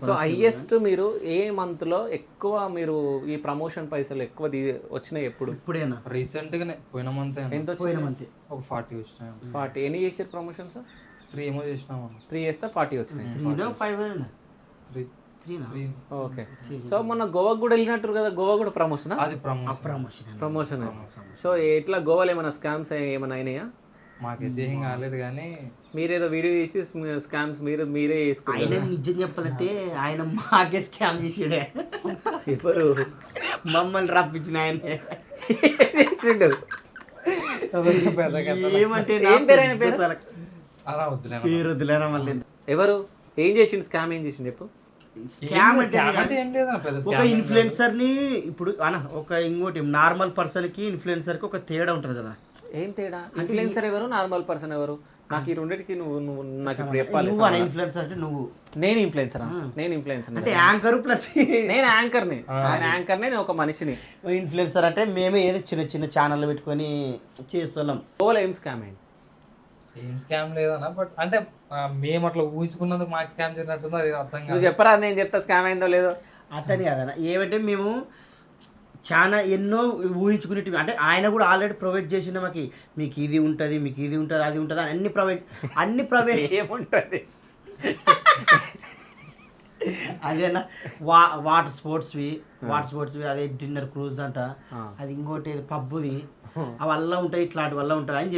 So highest మీరు ఏ month లో ఎక్కువ మీరు ఈ ప్రమోషన్ పైసలు ఎక్కువ వచ్చినాయి ఎప్పుడు? ఇప్పుడేనా రీసెంట్ గానే పోయిన మంత్ ఎంత పోయిన వచ్చింది? మంత్ ఒక 40 వచ్చినాయి. 40. ఎన్ని చేసారు ప్రమోషన్స్? 3 ఏమో చేసినాము. 3 చేస్తే 40 వచ్చినాయి. 3 5 అయినా 3 3 ఓకే. సో మొన్న గోవాకు కూడా వెళ్ళినట్టు కదా, గోవా కూడా ప్రమోషన్? అది ప్రమోషన్. ప్రమోషన్ సో ఎట్లా గోవాలో ఏమైనా స్కామ్స్ ఏమైనా అయినాయా? మాకైతే ఏం కాలేదు కానీ మీరేదో వీడియో చేసి స్కామ్స్ మీరే ఆయన చేసుకున్నారు. నిజం చెప్పాలంటే ఆయన మాకే స్కామ్ చేసాడే. ఎవరు? మమ్మల్ని రప్పించిన ఆయన చేసిండు. ఏమంటే ఏం పేరు ఆయన పేరు? అలా వద్దులే. పేరు వదిలేరా మళ్ళీ. ఎవరు? ఏం చేసిండు? స్కామ్ ఏం చేసిండు చెప్పు. స్కామ్ అంటే ఏం లేదు పెద్ద ఒక ఇన్ఫ్లుయెన్సర్ ని ఇప్పుడు ఒక ఇంకోటి నార్మల్ పర్సన్ కి ఇన్ఫ్లుయెన్సర్ కి ఒక తేడా ఉంటది కదా. ఏం తేడా? ఇన్ఫ్లుయెన్సర్ ఎవరు, నార్మల్ పర్సన్ ఎవరు? నాకు ఈ రెండింటికి నువ్వు నాకు ఇప్పుడు చెప్పాలి. నువ్వు అనే ఇన్ఫ్లుయెన్సర్ అంటే నువ్వు. నేను ఇన్ఫ్లుయెన్సరా? నేను ఇన్ఫ్లుయెన్సర్ అంటే యాంకర్ ప్లస్ నేను యాంకర్ని. ఆయన యాంకర్ని, నేను ఒక మనిషిని. ఇన్ఫ్లుయెన్సర్ అంటే మేమే ఏదో చిన్న చిన్న ఛానల్ పెట్టుకొని చేస్తున్నాం. గోవాలో ఏం స్కామ్ అయింది? ఏం స్కామ్ లేదన్నా, బట్ అంటే మేము అట్లా ఊహించుకున్నందుకు మాకు స్కామ్ చేసినట్టుందో అది అర్థం నువ్వు కాదు. చెప్పరా, నేను చెప్తా స్కామ్ అయిందో లేదో. అట్టని కాదన్న, ఏమంటే మేము చాలా ఎన్నో ఊహించుకునేటివి. అంటే ఆయన కూడా ఆల్రెడీ ప్రొవైడ్ చేసిన మాకు, మీకు ఇది ఉంటుంది, మీకు ఇది ఉంటుంది, అది ఉంటుంది అని అన్ని ప్రొవైడ్ ఏముంటుంది? అదేనా వాటర్ స్పోర్ట్స్వి అదే డిన్నర్ క్రూజ్ అంట, అది ఇంకోటి పబ్బుది, అవల్ల ఉంటాయి, ఇట్లాంటి వల్ల ఉంటాయి అని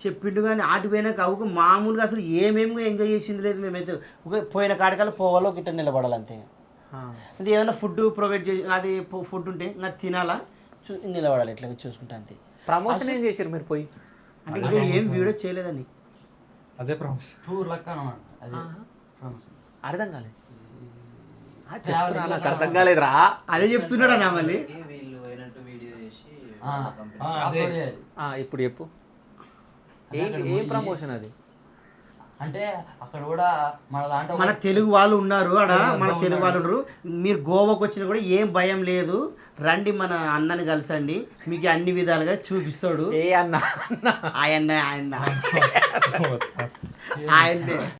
చెప్పిండు కానీ ఆటి పోయినాక అవి మామూలుగా అసలు ఏమేమి ఎంజాయ్ చేసింది లేదు. మేమైతే ఒక పోయిన కాడికల్లా పోవాలో గిట్ట నిలబడాలి అంతే. అది ఏమైనా ఫుడ్ ప్రొవైడ్ చేసి, అది ఫుడ్ ఉంటే నాకు తినాలా నిలబడాలి, ఇట్లా చూసుకుంటా అంతే. ప్రమోషన్ ఏం చేశారు మీరు పోయి? అంటే ఇంకా ఏం వీడియో చేయలేదని. అదే ప్రమోషన్. టూర్ లెక్క అన్నమాట. అదే అర్థం కాలేదు. నాకు అర్థం కాలేదురా. అదే చెప్తున్నాడా నా మళ్ళీ. వీళ్ళు పోయినట్టు వీడియో చేసి అదే. ఇప్పుడు చెప్పు, ఏం ప్రమోషన్ అది? అంటే అక్కడ కూడా మన తెలుగు వాళ్ళు ఉన్నారు ఆడ, మన తెలుగు వాళ్ళు ఉన్నారు. మీరు గోవాకు వచ్చినా కూడా ఏం భయం లేదు, రండి మన అన్నని కలిసండి, మీకు అన్ని విధాలుగా చూపిస్తాడు. ఏ అన్న? ఆయన ఆయన్నే